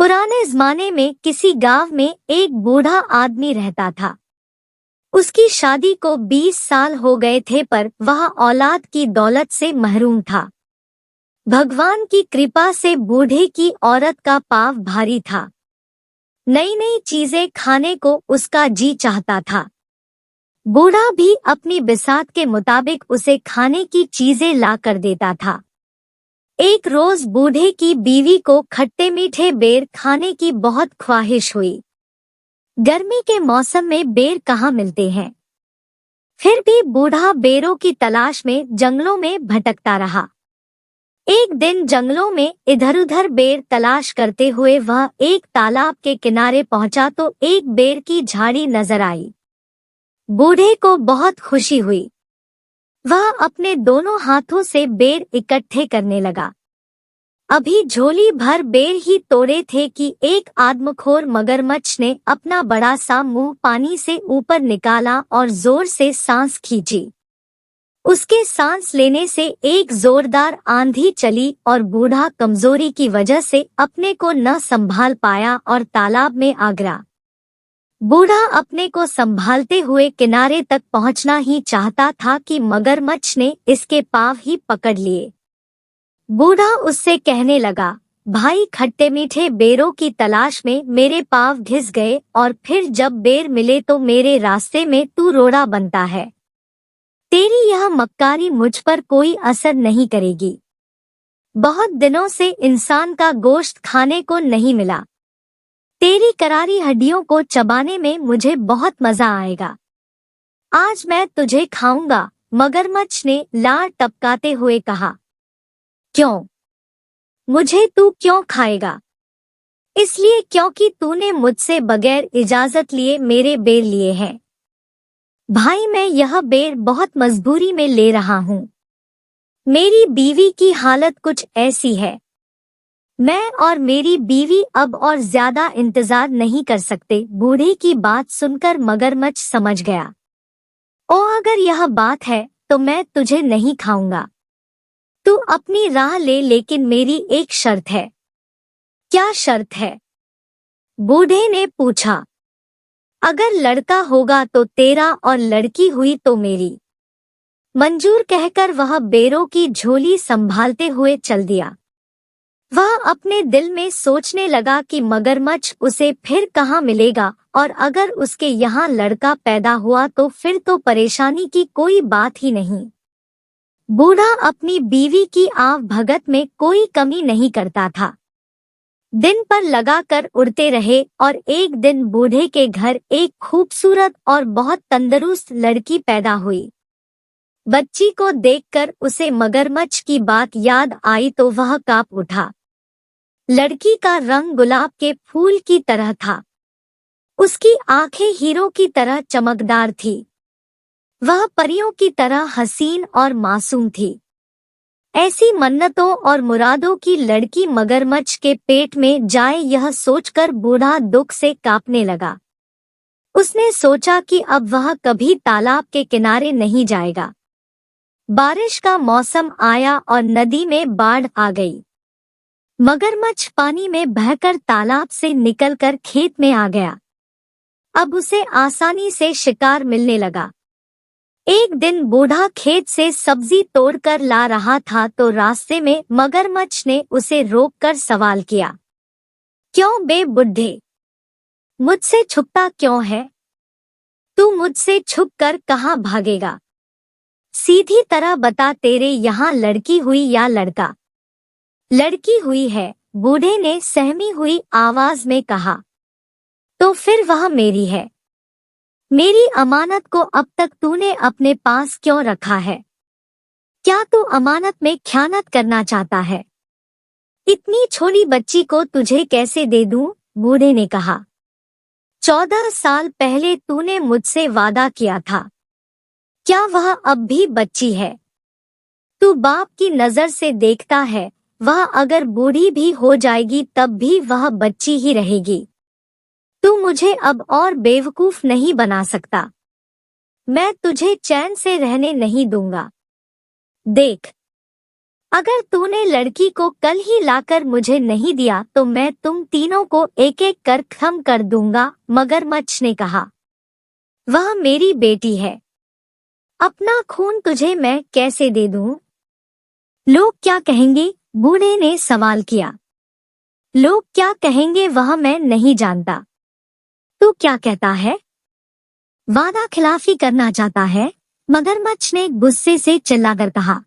पुराने जमाने में किसी गांव में एक बूढ़ा आदमी रहता था। उसकी शादी को 20 साल हो गए थे, पर वह औलाद की दौलत से महरूम था। भगवान की कृपा से बूढ़े की औरत का पाँव भारी था। नई नई चीजें खाने को उसका जी चाहता था। बूढ़ा भी अपनी बिसात के मुताबिक उसे खाने की चीजें ला कर देता था। एक रोज बूढ़े की बीवी को खट्टे मीठे बेर खाने की बहुत ख्वाहिश हुई। गर्मी के मौसम में बेर कहाँ मिलते हैं। फिर भी बूढ़ा बेरों की तलाश में जंगलों में भटकता रहा। एक दिन जंगलों में इधर-उधर बेर तलाश करते हुए वह एक तालाब के किनारे पहुंचा तो एक बेर की झाड़ी नजर आई। बूढ़े को बहुत खुशी हुई। वह अपने दोनों हाथों से बेर इकट्ठे करने लगा। अभी झोली भर बेर ही तोड़े थे कि एक आदमखोर मगरमच्छ ने अपना बड़ा सा मुंह पानी से ऊपर निकाला और जोर से सांस खींची। उसके सांस लेने से एक जोरदार आंधी चली और बूढ़ा कमजोरी की वजह से अपने को न संभाल पाया और तालाब में आ गिरा। बूढ़ा अपने को संभालते हुए किनारे तक पहुंचना ही चाहता था कि मगरमच्छ ने इसके पाँव ही पकड़ लिए। बूढ़ा उससे कहने लगा, भाई, खट्टे मीठे बेरों की तलाश में मेरे पाँव घिस गए और फिर जब बेर मिले तो मेरे रास्ते में तू रोड़ा बनता है। तेरी यह मक्कारी मुझ पर कोई असर नहीं करेगी। बहुत दिनों से इंसान का गोश्त खाने को नहीं मिला। तेरी करारी हड्डियों को चबाने में मुझे बहुत मजा आएगा। आज मैं तुझे खाऊंगा, मगरमच्छ ने लार टपकाते हुए कहा। क्यों? मुझे तू क्यों खाएगा? इसलिए क्योंकि तूने मुझसे बगैर इजाजत लिए मेरे बेर लिए हैं। भाई, मैं यह बेर बहुत मजबूरी में ले रहा हूँ। मेरी बीवी की हालत कुछ ऐसी है। मैं और मेरी बीवी अब और ज्यादा इंतजार नहीं कर सकते। बूढ़े की बात सुनकर मगरमच्छ समझ गया। ओ, अगर यह बात है तो मैं तुझे नहीं खाऊंगा। तू अपनी राह ले, लेकिन मेरी एक शर्त है। क्या शर्त है? बूढ़े ने पूछा। अगर लड़का होगा तो तेरा और लड़की हुई तो मेरी। मंजूर कहकर वह बेरों की झोली संभालते हुए चल दिया। वह अपने दिल में सोचने लगा कि मगरमच्छ उसे फिर कहाँ मिलेगा, और अगर उसके यहाँ लड़का पैदा हुआ तो फिर तो परेशानी की कोई बात ही नहीं। बूढ़ा अपनी बीवी की आव भगत में कोई कमी नहीं करता था। दिन पर लगाकर उड़ते रहे और एक दिन बूढ़े के घर एक खूबसूरत और बहुत तंदुरुस्त लड़की पैदा हुई। बच्ची को देखकर उसे मगरमच्छ की बात याद आई तो वह कांप उठा। लड़की का रंग गुलाब के फूल की तरह था। उसकी आंखें हीरो की तरह चमकदार थी। वह परियों की तरह हसीन और मासूम थी। ऐसी मन्नतों और मुरादों की लड़की मगरमच्छ के पेट में जाए, यह सोचकर बूढ़ा दुख से कांपने लगा। उसने सोचा कि अब वह कभी तालाब के किनारे नहीं जाएगा। बारिश का मौसम आया और नदी में बाढ़ आ गई। मगरमच्छ पानी में बहकर तालाब से निकलकर खेत में आ गया। अब उसे आसानी से शिकार मिलने लगा। एक दिन बूढ़ा खेत से सब्जी तोड़कर ला रहा था तो रास्ते में मगरमच्छ ने उसे रोककर सवाल किया। क्यों बे बुड्ढे, मुझसे छुपता क्यों है? तू मुझसे छुपकर कहाँ भागेगा? सीधी तरह बता, तेरे यहाँ लड़की हुई या लड़का? लड़की हुई है, बूढ़े ने सहमी हुई आवाज में कहा। तो फिर वह मेरी है। मेरी अमानत को अब तक तूने अपने पास क्यों रखा है? क्या तू अमानत में ख़यानत करना चाहता है? इतनी छोटी बच्ची को तुझे कैसे दे दूं? बूढ़े ने कहा। 14 साल पहले तूने मुझसे वादा किया था। क्या वह अब भी बच्ची है? तू बाप की नजर से देखता है, वह अगर बूढ़ी भी हो जाएगी तब भी वह बच्ची ही रहेगी। तू मुझे अब और बेवकूफ नहीं बना सकता। मैं तुझे चैन से रहने नहीं दूंगा। देख, अगर तूने लड़की को कल ही लाकर मुझे नहीं दिया तो मैं तुम तीनों को एक एक कर खत्म कर दूंगा, मगरमच्छ ने कहा। वह मेरी बेटी है, अपना खून तुझे मैं कैसे दे दूं? लोग क्या कहेंगे? बूढ़े ने सवाल किया। लोग क्या कहेंगे वह मैं नहीं जानता। तू क्या कहता है? वादा खिलाफी करना चाहता है? मगरमच्छ ने गुस्से से चिल्लाकर कहा।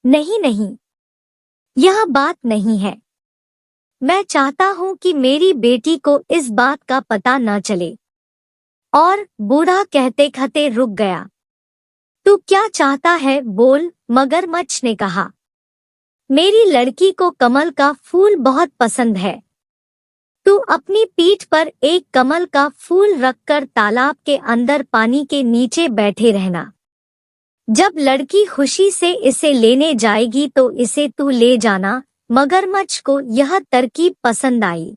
नहीं नहीं, यह बात नहीं है। मैं चाहता हूँ कि मेरी बेटी को इस बात का पता न चले। और बूढ़ा कहते कहते रुक गया। तू क्या चाहता है बोल, मगरमच्छ ने कहा। मेरी लड़की को कमल का फूल बहुत पसंद है। तू अपनी पीठ पर एक कमल का फूल रखकर तालाब के अंदर पानी के नीचे बैठे रहना। जब लड़की खुशी से इसे लेने जाएगी तो इसे तू ले जाना। मगरमच्छ को यह तरकीब पसंद आई।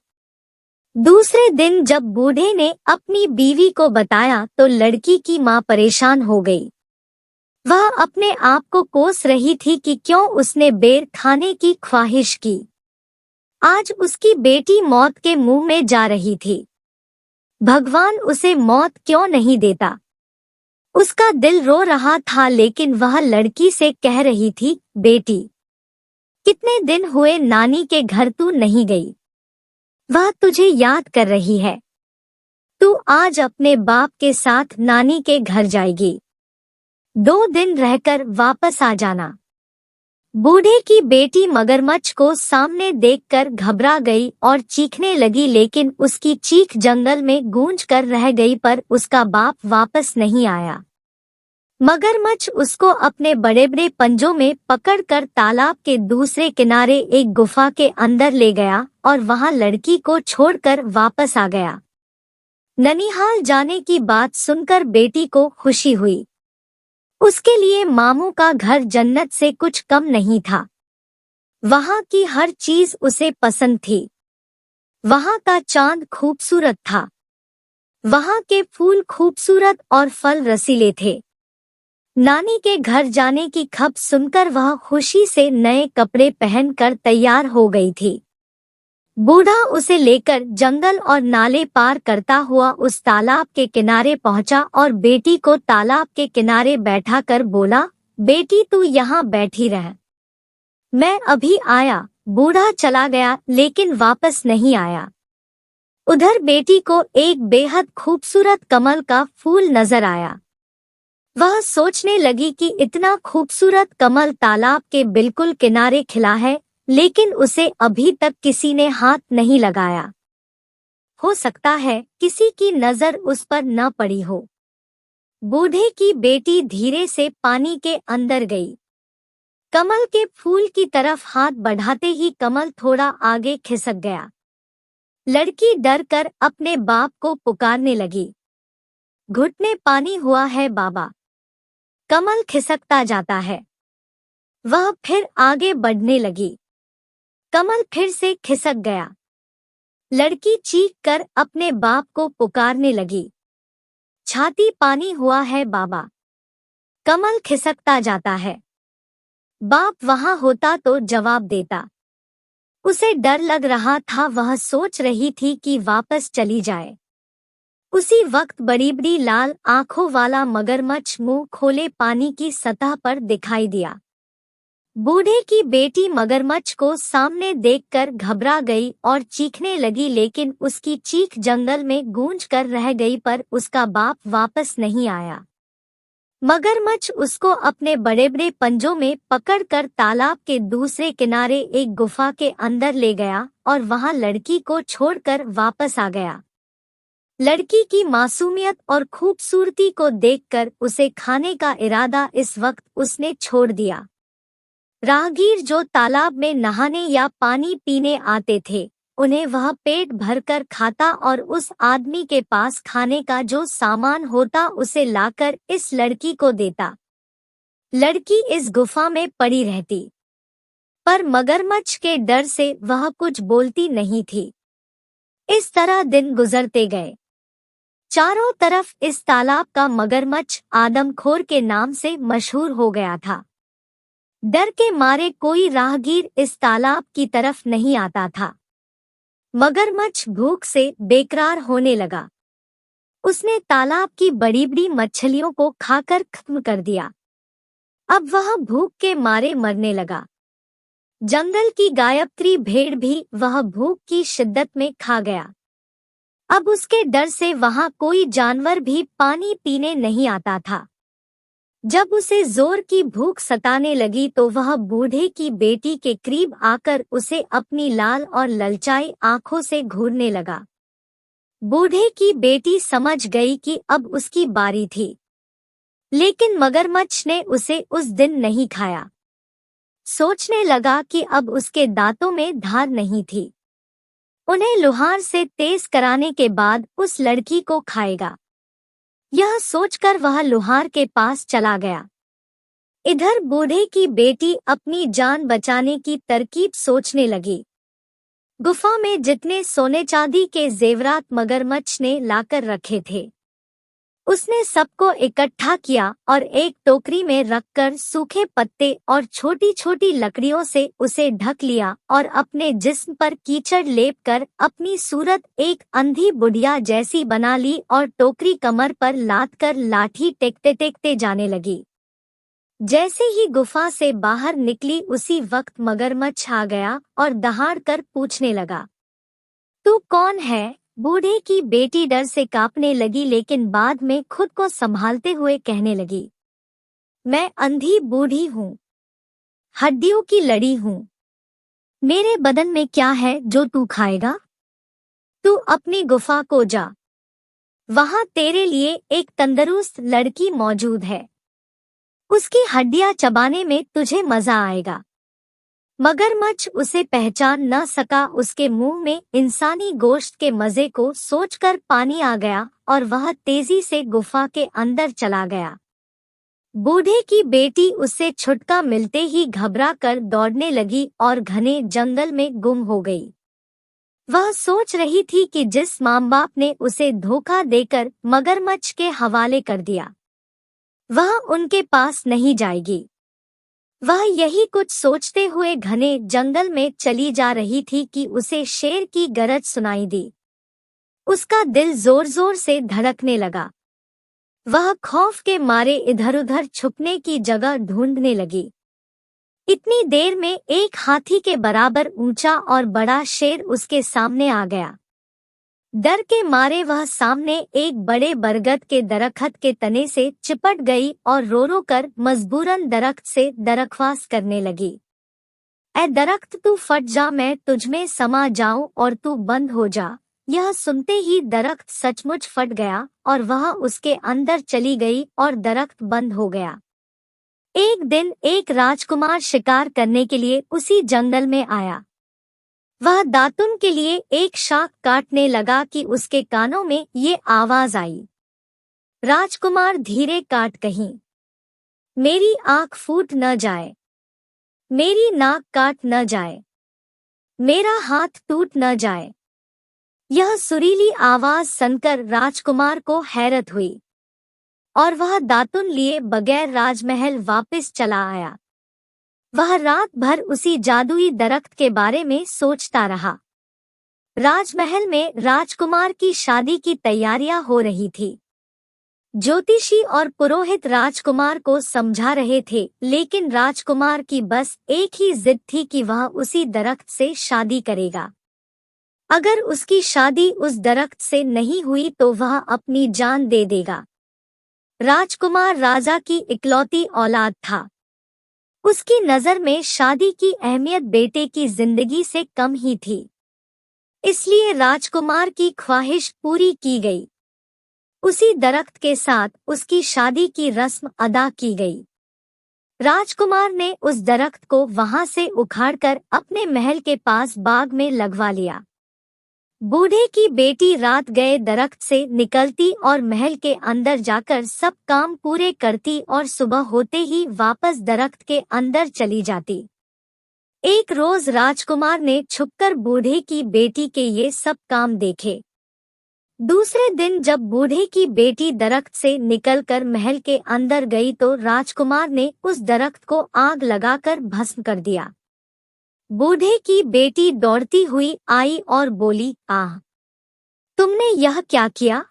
दूसरे दिन जब बूढ़े ने अपनी बीवी को बताया तो लड़की की मां परेशान हो गई। वह अपने आप को कोस रही थी कि क्यों उसने बेर खाने की ख्वाहिश की। आज उसकी बेटी मौत के मुंह में जा रही थी। भगवान उसे मौत क्यों नहीं देता? उसका दिल रो रहा था, लेकिन वह लड़की से कह रही थी, बेटी, कितने दिन हुए नानी के घर तू नहीं गई। वह तुझे याद कर रही है। तू आज अपने बाप के साथ नानी के घर जाएगी। 2 दिन रहकर वापस आ जाना। बूढ़े की बेटी मगरमच्छ को सामने देखकर घबरा गई और चीखने लगी, लेकिन उसकी चीख जंगल में गूंज कर रह गई, पर उसका बाप वापस नहीं आया। मगरमच्छ उसको अपने बड़े बड़े पंजों में पकड़कर तालाब के दूसरे किनारे एक गुफा के अंदर ले गया और वहां लड़की को छोड़कर वापस आ गया। ननिहाल जाने की बात सुनकर बेटी को खुशी हुई। उसके लिए मामू का घर जन्नत से कुछ कम नहीं था। वहां की हर चीज उसे पसंद थी। वहां का चांद खूबसूरत था। वहां के फूल खूबसूरत और फल रसीले थे। नानी के घर जाने की खबर सुनकर वह खुशी से नए कपड़े पहनकर तैयार हो गई थी। बूढ़ा उसे लेकर जंगल और नाले पार करता हुआ उस तालाब के किनारे पहुंचा और बेटी को तालाब के किनारे बैठा कर बोला, बेटी तू यहाँ बैठी रह, मैं अभी आया। बूढ़ा चला गया लेकिन वापस नहीं आया। उधर बेटी को एक बेहद खूबसूरत कमल का फूल नजर आया। वह सोचने लगी कि इतना खूबसूरत कमल तालाब के बिल्कुल किनारे खिला है, लेकिन उसे अभी तक किसी ने हाथ नहीं लगाया। हो सकता है किसी की नजर उस पर न पड़ी हो। बूढ़े की बेटी धीरे से पानी के अंदर गई। कमल के फूल की तरफ हाथ बढ़ाते ही कमल थोड़ा आगे खिसक गया। लड़की डर कर अपने बाप को पुकारने लगी, घुटने पानी हुआ है बाबा। कमल खिसकता जाता है। वह फिर आगे बढ़ने लगी। कमल फिर से खिसक गया। लड़की चीख कर अपने बाप को पुकारने लगी, छाती पानी हुआ है बाबा। कमल खिसकता जाता है। बाप वहां होता तो जवाब देता। उसे डर लग रहा था। वह सोच रही थी कि वापस चली जाए। उसी वक्त बड़ी बड़ी लाल आंखों वाला मगरमच्छ मुंह खोले पानी की सतह पर दिखाई दिया। बूढ़े की बेटी मगरमच्छ को सामने देखकर घबरा गई और चीखने लगी, लेकिन उसकी चीख जंगल में गूंज कर रह गई, पर उसका बाप वापस नहीं आया। मगरमच्छ उसको अपने बड़े बड़े पंजों में पकड़कर तालाब के दूसरे किनारे एक गुफा के अंदर ले गया और वहां लड़की को छोड़कर वापस आ गया। लड़की की मासूमियत और खूबसूरती को देखकर उसे खाने का इरादा इस वक्त उसने छोड़ दिया। राहगीर जो तालाब में नहाने या पानी पीने आते थे, उन्हें वह पेट भरकर खाता और उस आदमी के पास खाने का जो सामान होता उसे लाकर इस लड़की को देता। लड़की इस गुफा में पड़ी रहती, पर मगरमच्छ के डर से वह कुछ बोलती नहीं थी। इस तरह दिन गुजरते गए। चारों तरफ इस तालाब का मगरमच्छ आदमखोर के नाम से मशहूर हो गया था। डर के मारे कोई राहगीर इस तालाब की तरफ नहीं आता था। मगरमच्छ भूख से बेकरार होने लगा। उसने तालाब की बड़ी बड़ी मछलियों को खाकर खत्म कर दिया। अब वह भूख के मारे मरने लगा। जंगल की गायत्री भेड़ भी वह भूख की शिद्दत में खा गया। अब उसके डर से वहां कोई जानवर भी पानी पीने नहीं आता था। जब उसे जोर की भूख सताने लगी तो वह बूढ़े की बेटी के करीब आकर उसे अपनी लाल और ललचाई आंखों से घूरने लगा। बूढ़े की बेटी समझ गई कि अब उसकी बारी थी, लेकिन मगरमच्छ ने उसे उस दिन नहीं खाया। सोचने लगा कि अब उसके दांतों में धार नहीं थी। उन्हें लुहार से तेज कराने के बाद उस लड़की को खाएगा। यह सोचकर वह लुहार के पास चला गया। इधर बूढ़े की बेटी अपनी जान बचाने की तरकीब सोचने लगी। गुफा में जितने सोने चांदी के जेवरात मगरमच्छ ने लाकर रखे थे, उसने सबको इकट्ठा किया और एक टोकरी में रखकर सूखे पत्ते और छोटी छोटी लकड़ियों से उसे ढक लिया और अपने जिस्म पर कीचड़ लेप कर अपनी सूरत एक अंधी बुढ़िया जैसी बना ली और टोकरी कमर पर लाद कर लाठी टेकते टेकते जाने लगी। जैसे ही गुफा से बाहर निकली उसी वक्त मगरमच्छ आ गया और दहाड़ कर पूछने लगा, तू कौन है? बूढ़े की बेटी डर से कांपने लगी, लेकिन बाद में खुद को संभालते हुए कहने लगी, मैं अंधी बूढ़ी हूँ, हड्डियों की लड़ी हूँ। मेरे बदन में क्या है जो तू खाएगा? तू अपनी गुफा को जा, वहां तेरे लिए एक तंदुरुस्त लड़की मौजूद है, उसकी हड्डियां चबाने में तुझे मजा आएगा। मगरमच्छ उसे पहचान न सका। उसके मुंह में इंसानी गोश्त के मजे को सोचकर पानी आ गया और वह तेजी से गुफा के अंदर चला गया। बूढ़े की बेटी उससे छुटका मिलते ही घबरा कर दौड़ने लगी और घने जंगल में गुम हो गई। वह सोच रही थी कि जिस माँ बाप ने उसे धोखा देकर मगरमच्छ के हवाले कर दिया, वह उनके पास नहीं जाएगी। वह यही कुछ सोचते हुए घने जंगल में चली जा रही थी कि उसे शेर की गरज सुनाई दी। उसका दिल जोर जोर से धड़कने लगा। वह खौफ के मारे इधर-उधर छुपने की जगह ढूंढने लगी। इतनी देर में एक हाथी के बराबर ऊंचा और बड़ा शेर उसके सामने आ गया। डर के मारे वह सामने एक बड़े बरगद के दरख्त के तने से चिपट गई और रो रो कर मजबूरन दरख्त से दरख्वास्त करने लगी, ऐ दरख्त तू फट जा, मैं तुझमें समा जाऊं और तू बंद हो जा। यह सुनते ही दरख्त सचमुच फट गया और वह उसके अंदर चली गई और दरख्त बंद हो गया। एक दिन एक राजकुमार शिकार करने के लिए उसी जंगल में आया। वह दातुन के लिए एक शाख काटने लगा कि उसके कानों में ये आवाज आई, राजकुमार धीरे काट, कहीं मेरी आंख फूट न जाए, मेरी नाक काट न जाए, मेरा हाथ टूट न जाए। यह सुरीली आवाज सुनकर राजकुमार को हैरत हुई और वह दातुन लिए बगैर राजमहल वापस चला आया। वह रात भर उसी जादुई दरख्त के बारे में सोचता रहा। राजमहल में राजकुमार की शादी की तैयारियां हो रही थी। ज्योतिषी और पुरोहित राजकुमार को समझा रहे थे, लेकिन राजकुमार की बस एक ही जिद थी कि वह उसी दरख्त से शादी करेगा। अगर उसकी शादी उस दरख्त से नहीं हुई तो वह अपनी जान दे देगा। राजकुमार राजा की इकलौती औलाद था। उसकी नजर में शादी की अहमियत बेटे की जिंदगी से कम ही थी। इसलिए राजकुमार की ख्वाहिश पूरी की गई। उसी दरख्त के साथ उसकी शादी की रस्म अदा की गई। राजकुमार ने उस दरख्त को वहां से उखाड़कर अपने महल के पास बाग में लगवा लिया। बूढ़े की बेटी रात गए दरख्त से निकलती और महल के अंदर जाकर सब काम पूरे करती और सुबह होते ही वापस दरख्त के अंदर चली जाती। एक रोज राजकुमार ने छुपकर बूढ़े की बेटी के ये सब काम देखे। दूसरे दिन जब बूढ़े की बेटी दरख्त से निकलकर महल के अंदर गई तो राजकुमार ने उस दरख्त को आग लगाकर भस्म कर दिया। बूढ़े की बेटी दौड़ती हुई आई और बोली, आह, तुमने यह क्या किया?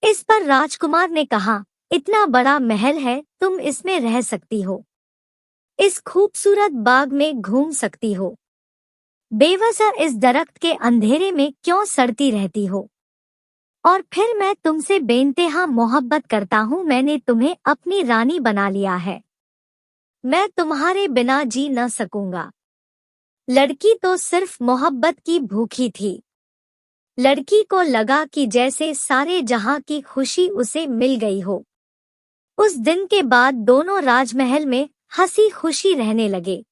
इस पर राजकुमार ने कहा, इतना बड़ा महल है, तुम इसमें रह सकती हो, इस खूबसूरत बाग में घूम सकती हो, बेवजह इस दरख्त के अंधेरे में क्यों सड़ती रहती हो? और फिर मैं तुमसे बेइंतहा मोहब्बत करता हूँ, मैंने तुम्हें अपनी रानी बना लिया है, मैं तुम्हारे बिना जी न सकूंगा। लड़की तो सिर्फ मोहब्बत की भूखी थी। लड़की को लगा कि जैसे सारे जहां की खुशी उसे मिल गई हो। उस दिन के बाद दोनों राजमहल में हंसी खुशी रहने लगे।